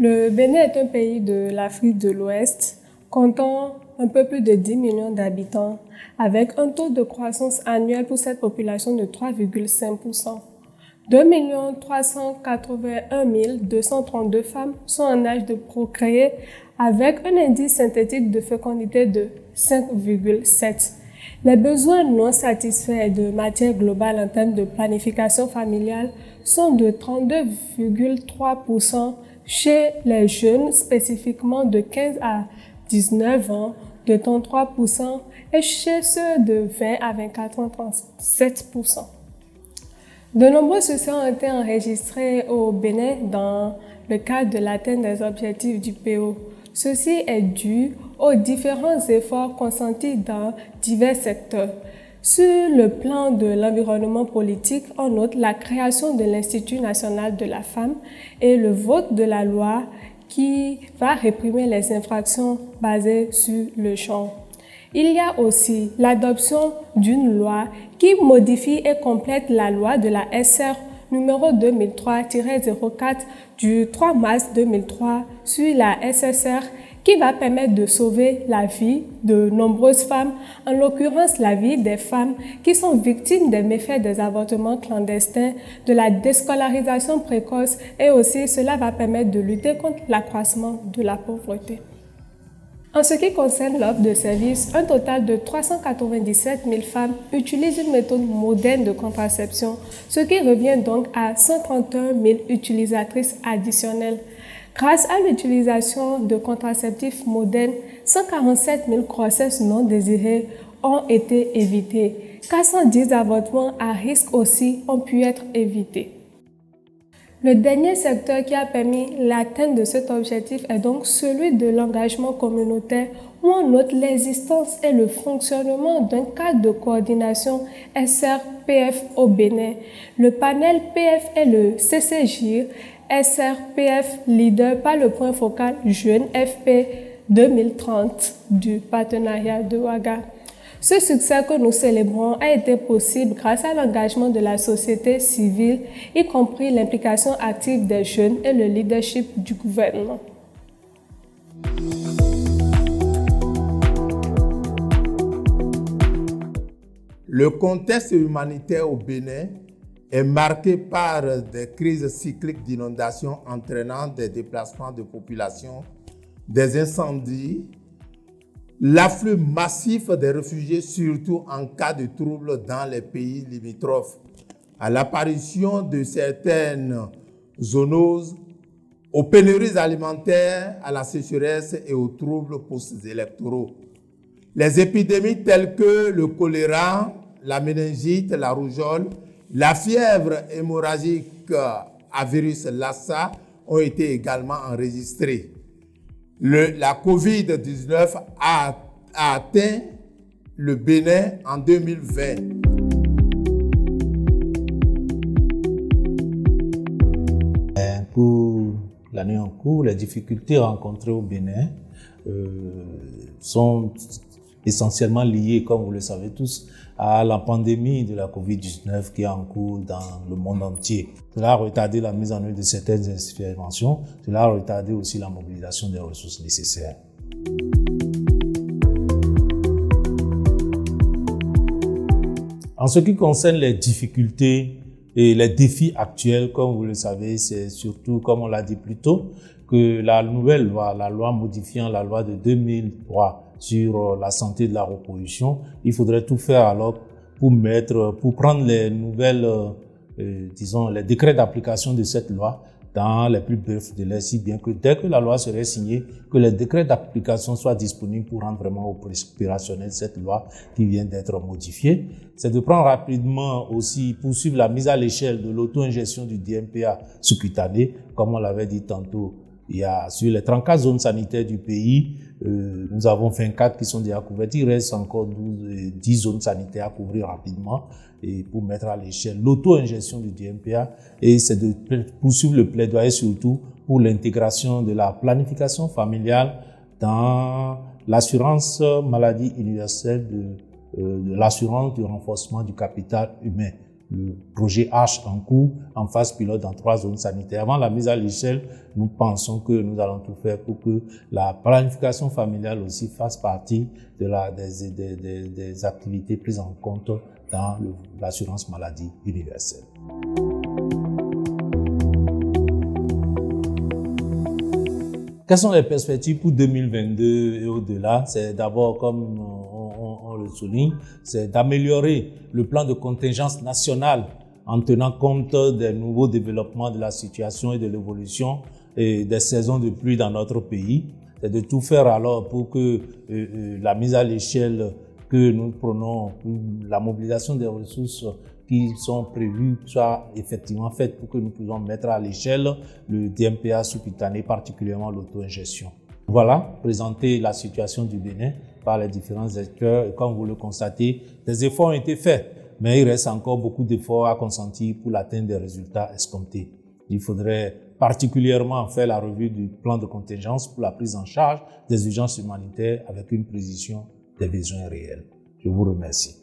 Le Bénin est un pays de l'Afrique de l'Ouest, comptant un peu plus de 10 millions d'habitants, avec un taux de croissance annuel pour cette population de 3,5%. 2 381 232 femmes sont en âge de procréer, avec un indice synthétique de fécondité de 5,7. Les besoins non satisfaits de matière globale en termes de planification familiale sont de 32,3% chez les jeunes, spécifiquement de 15 à 19 ans, de 33%, et chez ceux de 20 à 24 ans, 37%. De nombreux succès ont été enregistrés au Bénin dans le cadre de l'atteinte des objectifs du PO. Ceci est dû aux différents efforts consentis dans divers secteurs. Sur le plan de l'environnement politique, on note la création de l'Institut national de la femme et le vote de la loi qui va réprimer les infractions basées sur le genre. Il y a aussi l'adoption d'une loi qui modifie et complète la loi de la SR numéro 2003-04 du 3 mars 2003 sur la SSR qui va permettre de sauver la vie de nombreuses femmes, en l'occurrence la vie des femmes qui sont victimes des méfaits des avortements clandestins, de la déscolarisation précoce et aussi cela va permettre de lutter contre l'accroissement de la pauvreté. En ce qui concerne l'offre de services, un total de 397 000 femmes utilisent une méthode moderne de contraception, ce qui revient donc à 131 000 utilisatrices additionnelles. Grâce à l'utilisation de contraceptifs modernes, 147 000 grossesses non désirées ont été évitées. 410 avortements à risque aussi ont pu être évités. Le dernier secteur qui a permis l'atteinte de cet objectif est donc celui de l'engagement communautaire où on note l'existence et le fonctionnement d'un cadre de coordination SRPF au Bénin. Le panel PF et le CCJIR SRPF leader par le point focal Jeune FP 2030 du partenariat de Ouaga. Ce succès que nous célébrons a été possible grâce à l'engagement de la société civile, y compris l'implication active des jeunes et le leadership du gouvernement. Le contexte humanitaire au Bénin est marqué par des crises cycliques d'inondations entraînant des déplacements de population, des incendies, l'afflux massif des réfugiés, surtout en cas de troubles dans les pays limitrophes, à l'apparition de certaines zoonoses, aux pénuries alimentaires, à la sécheresse et aux troubles post-électoraux. Les épidémies telles que le choléra, la méningite, la rougeole, la fièvre hémorragique à virus Lassa ont été également enregistrées. La COVID-19 a atteint le Bénin en 2020. Pour l'année en cours, les difficultés rencontrées au Bénin sont essentiellement liées, comme vous le savez tous, à la pandémie de la COVID-19 qui est en cours dans le monde entier. Cela a retardé la mise en œuvre de certaines interventions, cela a retardé aussi la mobilisation des ressources nécessaires. En ce qui concerne les difficultés et les défis actuels, comme vous le savez, c'est surtout, comme on l'a dit plus tôt, que la nouvelle loi, la loi modifiant la loi de 2003 sur la santé de la reproduction, il faudrait tout faire alors pour prendre les nouvelles, les décrets d'application de cette loi dans les plus brefs délais, si bien que dès que la loi serait signée, que les décrets d'application soient disponibles pour rendre vraiment opérationnelle cette loi qui vient d'être modifiée. C'est de prendre rapidement aussi, poursuivre la mise à l'échelle de l'auto-ingestion du DMPA sous-cutané, comme on l'avait dit tantôt. Il y a sur les 34 zones sanitaires du pays, nous avons 24 qui sont déjà couvertes. Il reste encore 10 zones sanitaires à couvrir rapidement et pour mettre à l'échelle l'auto-ingestion du DMPA. Et c'est de poursuivre le plaidoyer surtout pour l'intégration de la planification familiale dans l'assurance maladie universelle de l'assurance du renforcement du capital humain. le projet H en cours en phase pilote dans 3 zones sanitaires. Avant la mise à l'échelle, nous pensons que nous allons tout faire pour que la planification familiale aussi fasse partie des activités prises en compte dans l'assurance maladie universelle. Quelles sont les perspectives pour 2022 et au-delà? C'est d'abord, comme on le souligne, c'est d'améliorer le plan de contingence national en tenant compte des nouveaux développements de la situation et de l'évolution et des saisons de pluie dans notre pays. C'est de tout faire alors pour que la mise à l'échelle que nous prenons, la mobilisation des ressources qui sont prévues soit effectivement faite pour que nous puissions mettre à l'échelle le DMPA sous-cutané, particulièrement l'auto-ingestion. Voilà, présenter la situation du Bénin par les différents acteurs. Et comme vous le constatez, des efforts ont été faits, mais il reste encore beaucoup d'efforts à consentir pour l'atteinte des résultats escomptés. Il faudrait particulièrement faire la revue du plan de contingence pour la prise en charge des urgences humanitaires avec une précision des besoins réels. Je vous remercie.